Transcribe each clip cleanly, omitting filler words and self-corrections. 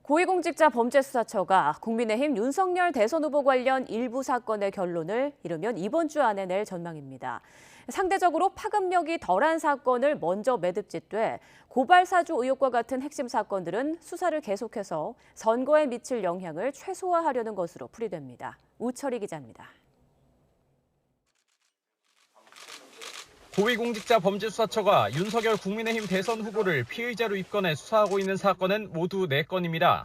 고위공직자 범죄수사처가 국민의힘 윤석열 대선 후보 관련 일부 사건의 결론을 이르면 이번 주 안에 낼 전망입니다. 상대적으로 파급력이 덜한 사건을 먼저 매듭짓되 고발 사주 의혹과 같은 핵심 사건들은 수사를 계속해서 선거에 미칠 영향을 최소화하려는 것으로 풀이됩니다. 우철희 기자입니다. 고위공직자 범죄수사처가 윤석열 국민의힘 대선 후보를 피의자로 입건해 수사하고 있는 사건은 모두 4건입니다.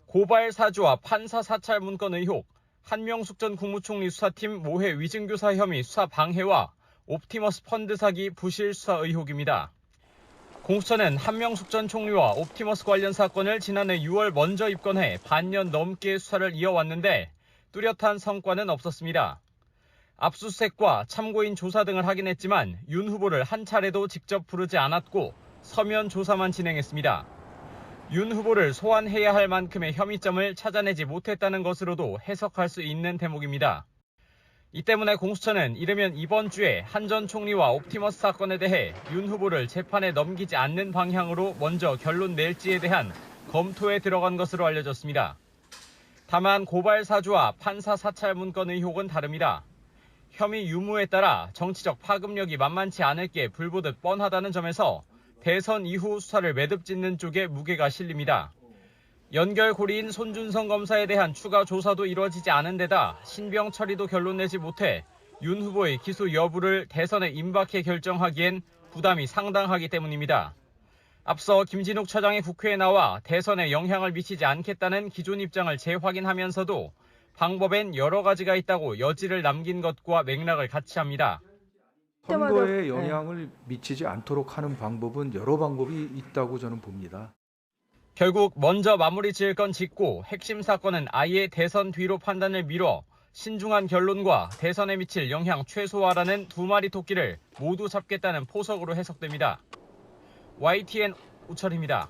고발 사주와 판사 사찰 문건 의혹, 한명숙 전 국무총리 수사팀 모해 위증교사 혐의 수사 방해와 옵티머스 펀드 사기 부실 수사 의혹입니다. 공수처는 한명숙 전 총리와 옵티머스 관련 사건을 지난해 6월 먼저 입건해 반년 넘게 수사를 이어왔는데 뚜렷한 성과는 없었습니다. 압수수색과 참고인 조사 등을 하긴 했지만 윤 후보를 한 차례도 직접 부르지 않았고 서면 조사만 진행했습니다. 윤 후보를 소환해야 할 만큼의 혐의점을 찾아내지 못했다는 것으로도 해석할 수 있는 대목입니다. 이 때문에 공수처는 이르면 이번 주에 한 전 총리와 옵티머스 사건에 대해 윤 후보를 재판에 넘기지 않는 방향으로 먼저 결론 낼지에 대한 검토에 들어간 것으로 알려졌습니다. 다만 고발 사주와 판사 사찰 문건 의혹은 다릅니다. 혐의 유무에 따라 정치적 파급력이 만만치 않을 게 불보듯 뻔하다는 점에서 대선 이후 수사를 매듭짓는 쪽에 무게가 실립니다. 연결고리인 손준성 검사에 대한 추가 조사도 이루어지지 않은 데다 신병 처리도 결론 내지 못해 윤 후보의 기소 여부를 대선에 임박해 결정하기엔 부담이 상당하기 때문입니다. 앞서 김진욱 차장이 국회에 나와 대선에 영향을 미치지 않겠다는 기존 입장을 재확인하면서도 방법엔 여러 가지가 있다고 여지를 남긴 것과 맥락을 같이 합니다. 선거에 영향을 미치지 않도록 하는 방법은 여러 방법이 있다고 저는 봅니다. 결국 먼저 마무리 지을 건 짓고 핵심 사건은 아예 대선 뒤로 판단을 미뤄 신중한 결론과 대선에 미칠 영향 최소화라는 두 마리 토끼를 모두 잡겠다는 포석으로 해석됩니다. YTN 우철입니다.